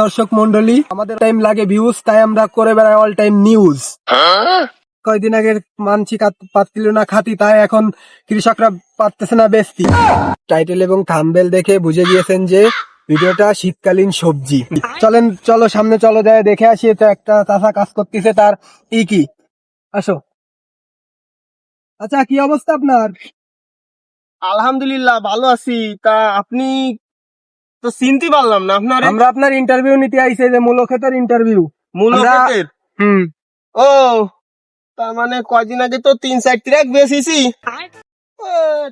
দর্শক মন্ডলী, আমাদের টাইম লাগে ভিউজ, তাই আমরা করে বেড়াই অল টাইম নিউজ। কয়দিন আগে মানছি পাচ্ছিল না খাতি, তাই এখন কৃষকরা পারতেছে না বেচতি। টাইটেল এবং থাম্বনেল দেখে বুঝে গিয়েছেন যে ভিডিওটা শীতকালীন সবজি। চলো সামনে চলো, যায় দেখে আসি। এটা একটা চাষা কাজ করতেছে, তার কি আসো। আচ্ছা, কি অবস্থা আপনার? আলহামদুলিল্লাহ ভালো আছি। তা আপনি তো চিনতে পারলাম না আপনার। আমরা আপনার ইন্টারভিউ নিতে আইছে, যে মূল ক্ষেতের ইন্টারভিউ। মূল ক্ষেতের? ও, তার মানে কয়দিন আগে তো 3-4 ট্রাক বেচেছি।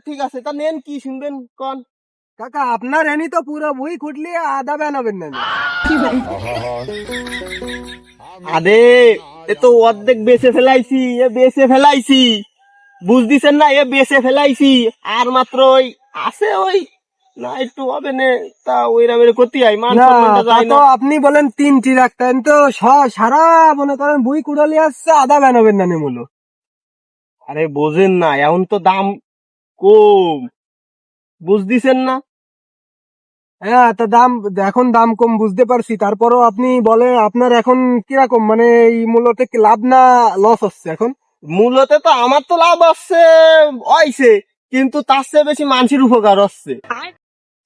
ঠিক আছে, তা নেন, কি শুনবেন কোন? কাকা, আপনার এনি তো পুরো বই খুটলি আদা বানাবেন না। আরে এ তো অর্ধেক বেচে ফেলাইছি, বুঝদিছেন না? বেচে ফেলাইছি, আর মাত্র ওই আছে ওই না একটু হবে না, তা ওই রামের ক্ষতি হয়, মান সম্মানটা যায় না। আপনি বলেন 3টি রাখতেন তো, সারা মনে করেন বই কুড়ালি আসছে, আদা বানাবেন না মূল। আরে বোঝেন না, এখন তো দাম কম, বুঝদিছেন না? হ্যাঁ, তা এখন দাম কম বুঝতে পারছি, তারপরও আপনি বলে আপনার এখন কিরকম, মানে এই মূলত কি লাভ না লস হচ্ছে এখন? মূলত তো আমার তো লাভ হইছে, কিন্তু তার চেয়ে বেশি মানুষের উপকার হচ্ছে।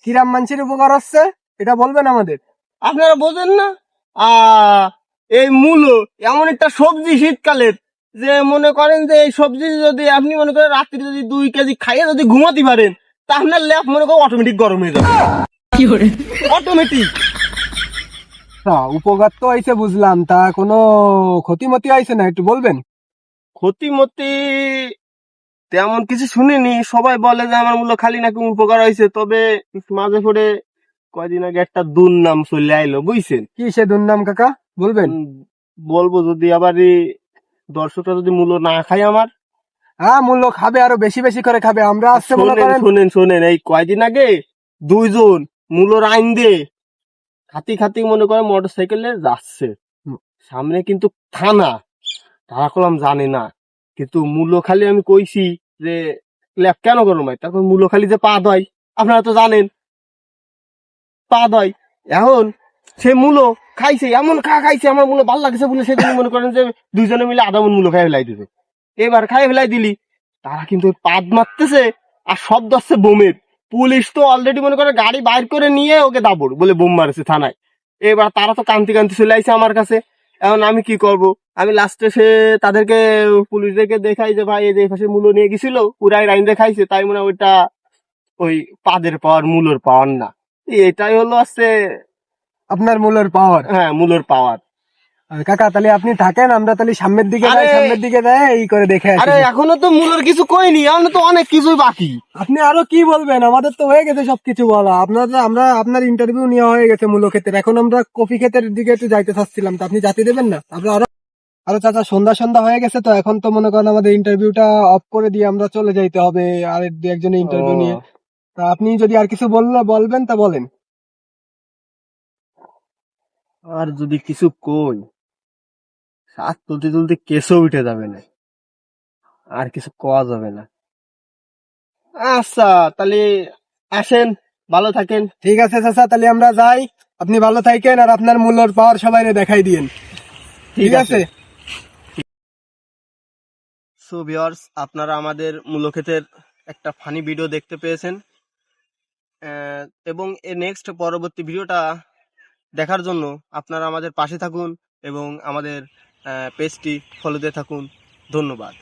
কিরাম মানুষের উপকার হচ্ছে এটা বলবেন আমাদের। আপনারা বোঝেন না? এই মূলো এমন একটা সবজি শীতকালের, যে মনে করেন যে এই সবজি যদি আপনি মনে করেন রাত্রি যদি 2 কেজি খাইয়ে যদি ঘুমাতে পারেন, তা আপনার ল্যাপ মনে করেন অটোমেটিক গরম হয়ে যাবে। অটোমেটিক। উপকার তো হয়েছে বুঝলাম, তা কোনো ক্ষতিমতি হয়েছে না, একটু বলবেন? ক্ষতিমতি তেমন কিছু শুনিনি, সবাই বলে যে আমার মূল্য খালি নাকি উপকার হয়েছে, তবে মাঝে পড়ে কয়দিন আগে একটা দুর্নাম চলে আইলো, বুঝছেন? কি সে দুর্নাম কাকা, বলবেন? বলবো যদি আবার দর্শকরা যদি মূল্য না খায় আমার। হ্যাঁ, মূল্য খাবে, আরো বেশি বেশি করে খাবে। আমরা আসছে মনে করেন। শোনেন, এই কয়দিন আগে 2 জন মূল্যর আইন দিয়ে খাতি মনে করে মোটর সাইকেলে যাচ্ছে, সামনে কিন্তু থানা। তারা কলাম জানে না, কিন্তু মূল্য খালি আমি কইছি যে ল্যাপ কেন করো ভাই, তারপর মূল্য খালি যে পা দয়, আপনারা তো জানেন পা দয়। এখন সে মূল্য খাইছে, এমন খাইছে, আমার মূল্য ভালো লাগছে বলে সেদিন মনে করেন যে 2 জনে মিলে আধা মন মূল্য খাই ফেলাই দিবে। এবার খাই ফেলাই দিলি, তারা কিন্তু পাদ মারতেছে, আর শব্দ আসছে বোমের। পুলিশ তো অলরেডি মনে করে গাড়ি বাইর করে নিয়ে ওকে দাবড় বলে বোম মারেছে থানায়। এবার তারা তো কান্তি চলে আসছে আমার কাছে। এখন আমি কি করব? আমি লাস্টে সে তাদেরকে পুলিশদেরকে দেখাই যে ভাই এই যে পাশে মূল্য নিয়ে গেছিল, পুরাই রাইন দেখাইছে, তাই মনে হয় ওইটা ওই পাদের পাওয়ার মূল্যর পাওয়ার না। এটাই হলো আছে আপনার মূল্যের পাওয়ার। হ্যাঁ, মূল্যর পাওয়ার। কাকা, তাহলে আপনি থাকেন, আমরা তাহলে সামনের দিকে যাই এই করে দেখে আসি। আরে এখনো তো মূল্যর কিছু কইনি, এখনো তো অনেক কিছুই বাকি। আপনি আরো কি বলবেন? আমাদের তো হয়ে গেছে সবকিছু বলা। আপনার ইন্টারভিউ নেওয়া হয়ে গেছে মূল্য ক্ষেত্রে। এখন আমরা কফি ক্ষেতের দিকে একটু যাইতে চাচ্ছিলাম, তা আপনি যাতে দেবেন না? আমরা আরো চাচা, সন্ধ্যা হয়ে গেছে, তো এখন তো মনে করেন আমাদের ইন্টারভিউটা অফ করে দিয়ে আমরা চলে যাইতে হবে আর 2-1 জনের ইন্টারভিউ নিয়ে। তা আপনি যদি আর কিছু বলবেন তা বলেন। আর যদি কিছু কই, শ্বাস তুলতে কেসও উঠে যাবে না, আর কিছু কওয়া যাবে না। আচ্ছা তাহলে আসেন, ভালো থাকেন। ঠিক আছে চাচা, তাহলে আমরা যাই। আপনি ভালো থাকেন, আর আপনার মূল্যর পাওয়ার সবাই দেখাই দিয়েন। ঠিক আছে। সো ভিউয়ার্স, আপনারা আমাদের মূল্যক্ষেতের একটা ফানি ভিডিও দেখতে পেয়েছেন, এবং এর নেক্সট পরবর্তী ভিডিওটা দেখার জন্য আপনারা আমাদের পাশে থাকুন এবং আমাদের পেজটি ফলো দিয়ে থাকুন। ধন্যবাদ।